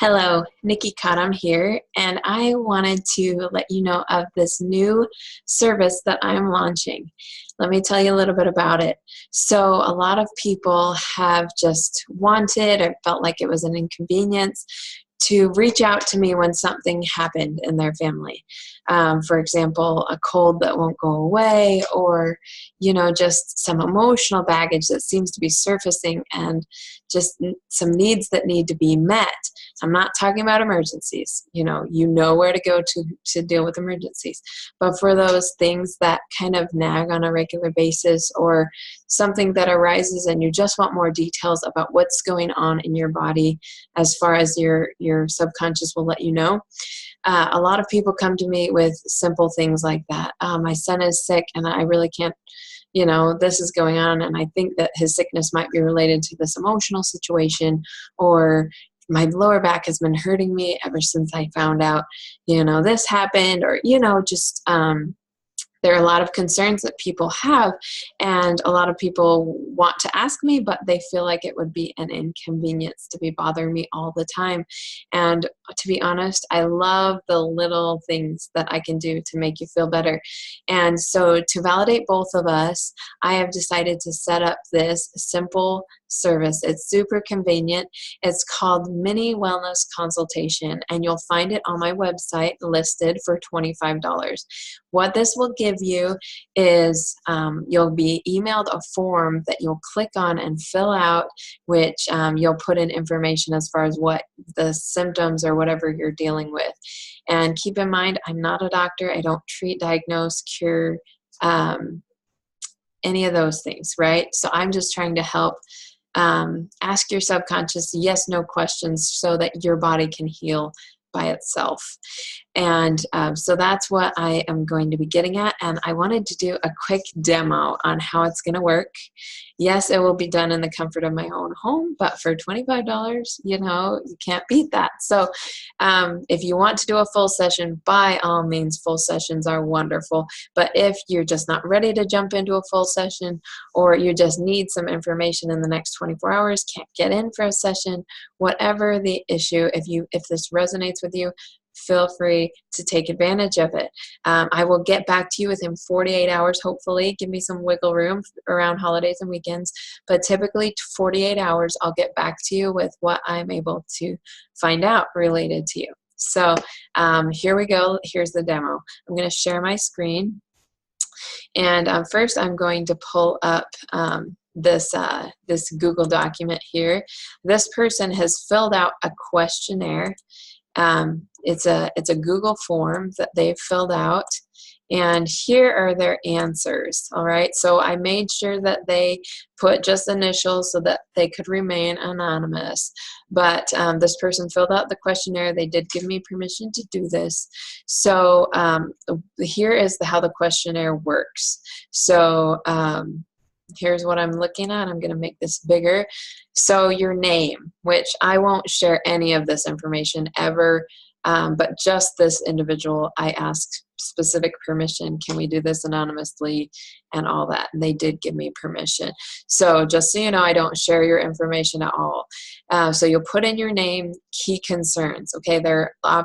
Hello, Nikki Cottam here, and I wanted to let you know of this new service that I'm launching. Let me tell you a little bit about it. So a lot of people have just wanted or felt like it was an inconvenience to reach out to me when something happened in their family. For example, a cold that won't go away, or just some emotional baggage that seems to be surfacing, and just some needs that need to be met. I'm not talking about emergencies. You know where to go to deal with emergencies. But for those things that kind of nag on a regular basis, or something that arises and you just want more details about what's going on in your body, as far as your subconscious will let you know. A lot of people come to me with simple things like that. My son is sick and I really can't, this is going on, and I think that his sickness might be related to this emotional situation, or my lower back has been hurting me ever since I found out, this happened, or, there are a lot of concerns that people have, and a lot of people want to ask me, but they feel like it would be an inconvenience to be bothering me all the time. And to be honest, I love the little things that I can do to make you feel better. And so to validate both of us, I have decided to set up this simple service. It's super convenient. It's called Mini Wellness Consultation, and you'll find it on my website listed for $25. What this will give you is you'll be emailed a form that you'll click on and fill out, which you'll put in information as far as what the symptoms or whatever you're dealing with. And keep in mind, I'm not a doctor. I don't treat, diagnose, cure, any of those things, right? So I'm just trying to help ask your subconscious yes, no questions so that your body can heal by itself. And so that's what I am going to be getting at. And I wanted to do a quick demo on how it's going to work. Yes, it will be done in the comfort of my own home, but for $25, you can't beat that. So if you want to do a full session, by all means, full sessions are wonderful. But if you're just not ready to jump into a full session, or you just need some information in the next 24 hours, can't get in for a session, whatever the issue, if this resonates with you, feel free to take advantage of it. I will get back to you within 48 hours, hopefully. Give me some wiggle room around holidays and weekends. But typically 48 hours, I'll get back to you with what I'm able to find out related to you. So here we go. Here's the demo. I'm going to share my screen. And first, I'm going to pull up this Google document here. This person has filled out a questionnaire. It's a Google form that they've filled out, and here are their answers. All right, so I made sure that they put just initials so that they could remain anonymous. But this person filled out the questionnaire. They did give me permission to do this. So here is how the questionnaire works. So here's what I'm looking at. I'm going to make this bigger. So your name, which I won't share any of this information ever, but just this individual, I asked specific permission. Can we do this anonymously and all that? And they did give me permission. So just so you know, I don't share your information at all. So you'll put in your name, key concerns. Okay, there are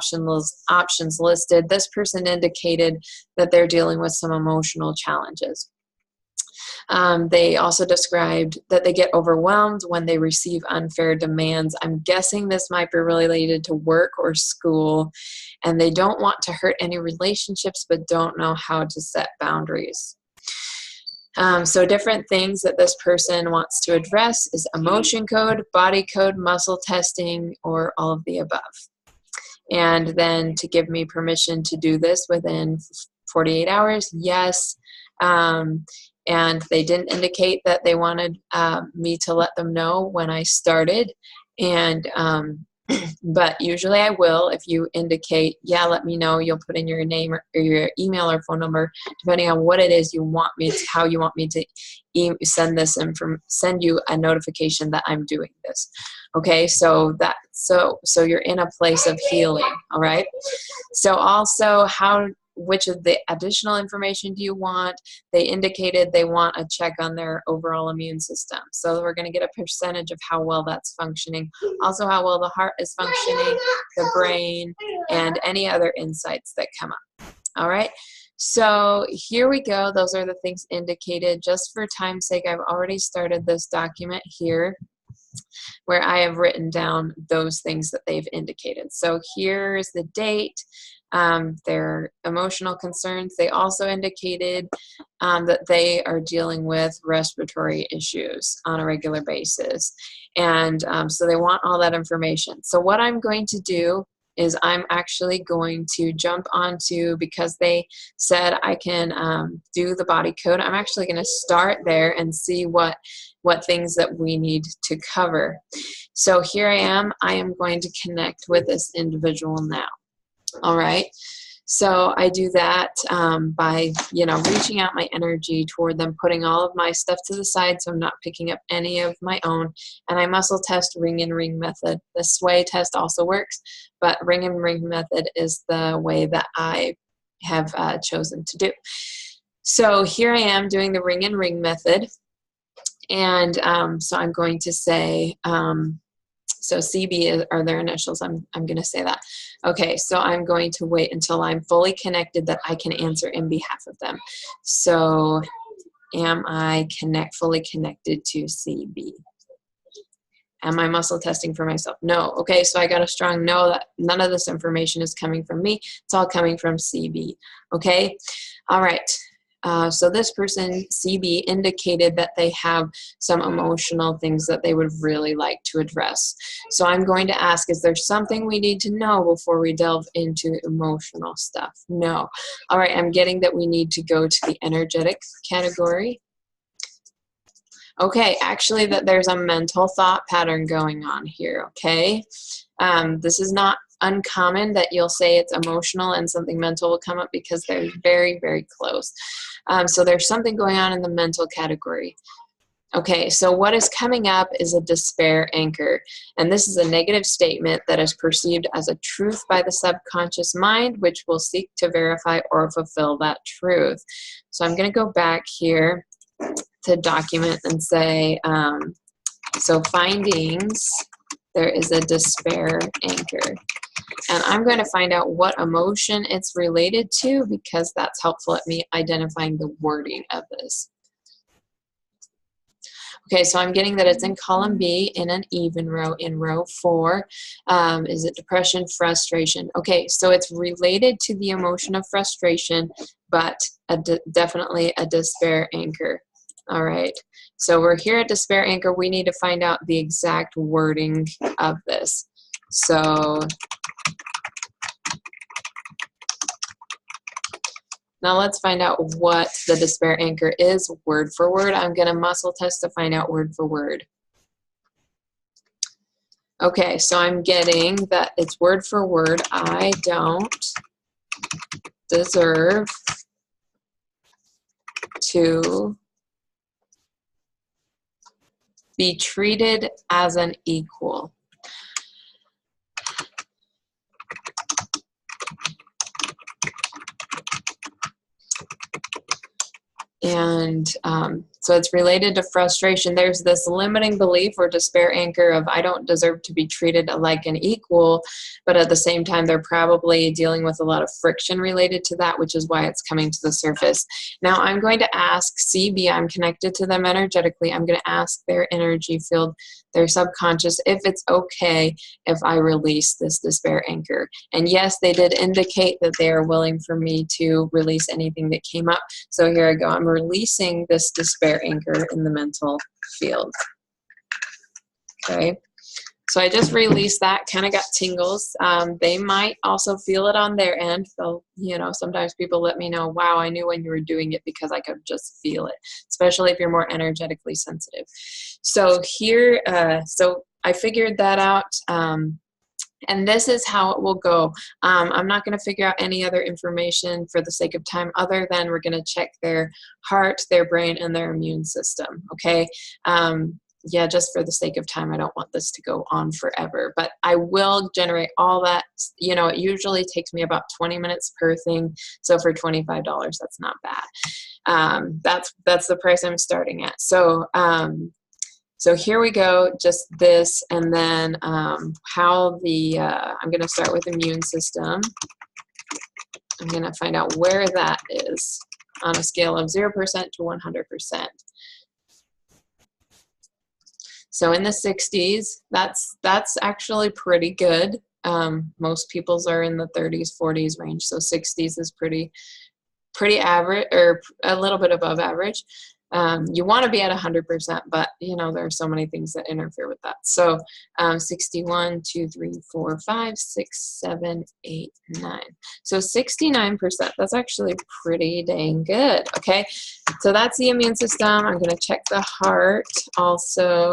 options listed. This person indicated that they're dealing with some emotional challenges. They also described that they get overwhelmed when they receive unfair demands. I'm guessing this might be related to work or school, and they don't want to hurt any relationships but don't know how to set boundaries. So different things that this person wants to address is emotion code, body code, muscle testing, or all of the above. And then to give me permission to do this within 48 hours, yes. And they didn't indicate that they wanted me to let them know when I started. And but usually I will. If you indicate, yeah, let me know, you'll put in your name or your email or phone number, depending on what it is you want me to, how you want me to send you a notification that I'm doing this. Okay, so you're in a place of healing. All right. So also, which of the additional information do you want? They indicated they want a check on their overall immune system. So we're going to get a percentage of how well that's functioning. Also how well the heart is functioning, the brain, and any other insights that come up. All right. So here we go. Those are the things indicated. Just for time's sake, I've already started this document here where I have written down those things that they've indicated. So here's the date, their emotional concerns. They also indicated that they are dealing with respiratory issues on a regular basis. And so they want all that information. So what I'm going to do is I'm actually going to jump onto, because they said I can do the body code, I'm actually going to start there and see what things that we need to cover. So here I am going to connect with this individual now. All right. So I do that by, reaching out my energy toward them, putting all of my stuff to the side so I'm not picking up any of my own. And I muscle test ring and ring method. The sway test also works, but ring and ring method is the way that I have chosen to do. So here I am doing the ring and ring method. And so I'm going to say, so CB are their initials. I'm going to say that. Okay, so I'm going to wait until I'm fully connected that I can answer in behalf of them. So am I fully connected to CB? Am I muscle testing for myself? No. Okay, so I got a strong no that none of this information is coming from me. It's all coming from CB. Okay, all right. So this person, CB, indicated that they have some emotional things that they would really like to address. So I'm going to ask, is there something we need to know before we delve into emotional stuff? No. All right, I'm getting that we need to go to the energetic category. Okay, actually that there's a mental thought pattern going on here, okay? This is not uncommon that you'll say it's emotional and something mental will come up because they're very, very close. So there's something going on in the mental category. Okay, so what is coming up is a despair anchor. And this is a negative statement that is perceived as a truth by the subconscious mind, which will seek to verify or fulfill that truth. So I'm going to go back here to document and say, so findings, there is a despair anchor. And I'm going to find out what emotion it's related to because that's helpful at me identifying the wording of this. Okay, so I'm getting that it's in column B in an even row in row 4. Is it depression, frustration? Okay, so it's related to the emotion of frustration, but definitely a despair anchor. All right, so we're here at despair anchor. We need to find out the exact wording of this. So now let's find out what the despair anchor is word for word. I'm going to muscle test to find out word for word. Okay, so I'm getting that it's word for word. I don't deserve to be treated as an equal. And so it's related to frustration. There's this limiting belief or despair anchor of I don't deserve to be treated like an equal, but at the same time, they're probably dealing with a lot of friction related to that, which is why it's coming to the surface. Now I'm going to ask CB, I'm connected to them energetically. I'm going to ask their energy field, their subconscious, if it's okay if I release this despair anchor. And yes, they did indicate that they are willing for me to release anything that came up. So here I go. I'm releasing this despair anchor in the mental field. Okay. So I just released that, kind of got tingles. They might also feel it on their end. So, sometimes people let me know, wow, I knew when you were doing it because I could just feel it, especially if you're more energetically sensitive. So here, so I figured that out. And this is how it will go. I'm not going to figure out any other information for the sake of time other than we're going to check their heart, their brain, and their immune system, okay? yeah, just for the sake of time, I don't want this to go on forever, but I will generate all that. You know, it usually takes me about 20 minutes per thing. So for $25, that's not bad. That's the price I'm starting at. So, so here we go, just this, and then how the, I'm going to start with immune system. I'm going to find out where that is on a scale of 0% to 100%. So in the 60s, that's actually pretty good. Most people's are in the 30s, 40s range. So 60s is pretty average, or a little bit above average. You want to be at 100%, but you know, there are so many things that interfere with that. So 61, 2, 3, 4, 5, 6, 7, 8, 9. So 69%, that's actually pretty dang good. Okay, so that's the immune system. I'm going to check the heart also.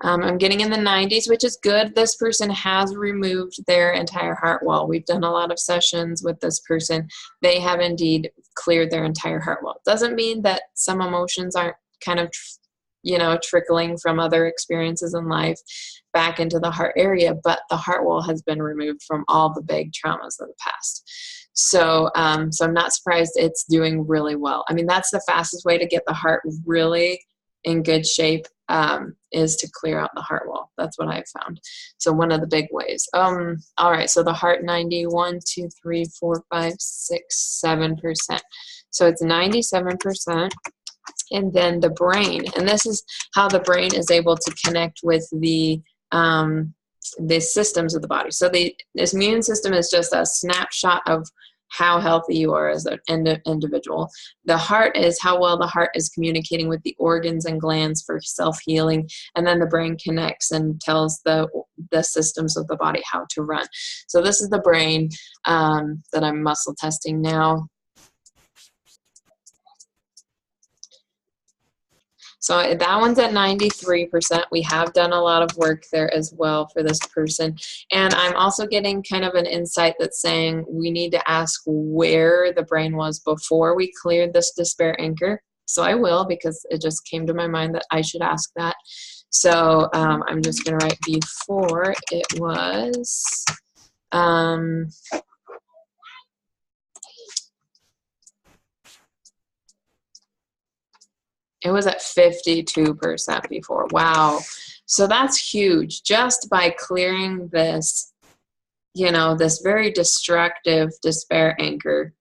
I'm getting in the 90s, which is good. This person has removed their entire heart wall. We've done a lot of sessions with this person. They have indeed cleared their entire heart wall. Doesn't mean that some emotions aren't kind of, you know, trickling from other experiences in life back into the heart area, but the heart wall has been removed from all the big traumas of the past. So, so I'm not surprised it's doing really well. I mean, that's the fastest way to get the heart really in good shape, is to clear out the heart wall. That's what I've found. So one of the big ways. All right, so the heart 91, 2, 3, 4, 5, 6, 7%. So it's 97%. And then the brain, and this is how the brain is able to connect with the systems of the body. So this immune system is just a snapshot of how healthy you are as an individual. The heart is how well the heart is communicating with the organs and glands for self-healing, and then the brain connects and tells the systems of the body how to run. So this is the brain that I'm muscle testing now. So that one's at 93%. We have done a lot of work there as well for this person. And I'm also getting kind of an insight that's saying we need to ask where the brain was before we cleared this despair anchor. So I will, because it just came to my mind that I should ask that. So I'm just going to write before it was. It was at 52% before. Wow. So that's huge. Just by clearing this, you know, this very destructive despair anchor,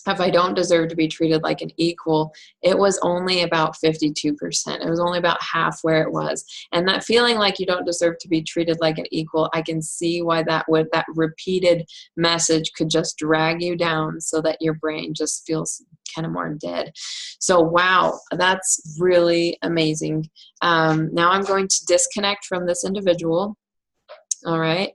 if I don't deserve to be treated like an equal, it was only about 52%. It was only about half where it was. And that feeling like you don't deserve to be treated like an equal, I can see why that repeated message could just drag you down so that your brain just feels kind of more dead. So wow, that's really amazing. Now I'm going to disconnect from this individual. All right.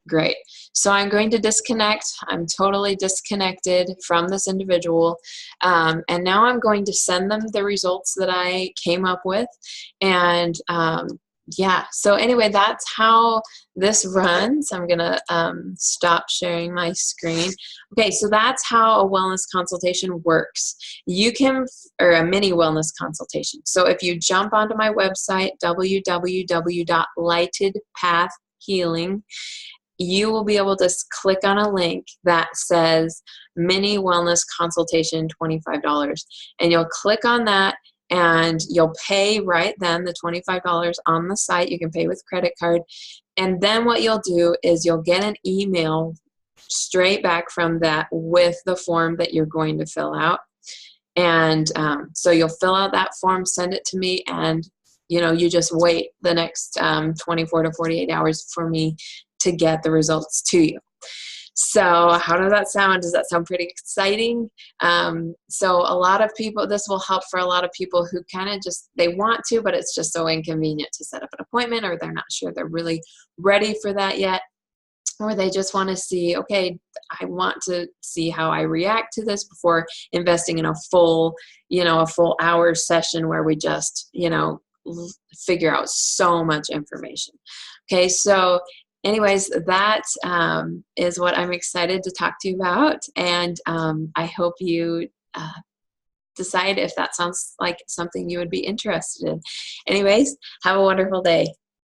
Great. So I'm going to disconnect. I'm totally disconnected from this individual. And now I'm going to send them the results that I came up with. And yeah, so anyway, that's how this runs. I'm going to stop sharing my screen. Okay, so that's how a wellness consultation works. You can, or a mini wellness consultation. So if you jump onto my website, www.lightedpathhealing, you will be able to click on a link that says mini wellness consultation, $25. And you'll click on that and you'll pay right then the $25 on the site. You can pay with credit card. And then what you'll do is you'll get an email straight back from that with the form that you're going to fill out. And so you'll fill out that form, send it to me, and you know, you just wait the next 24 to 48 hours for me to get the results to you. So how does that sound? Does that sound pretty exciting? So a lot of people, this will help for a lot of people who kind of just, they want to, but it's just so inconvenient to set up an appointment, or they're not sure they're really ready for that yet. Or they just want to see, okay, I want to see how I react to this before investing in a full, you know, a full hour session where we just, you know, figure out so much information. Okay, so anyways, that is what I'm excited to talk to you about, and I hope you decide if that sounds like something you would be interested in. Anyways, have a wonderful day.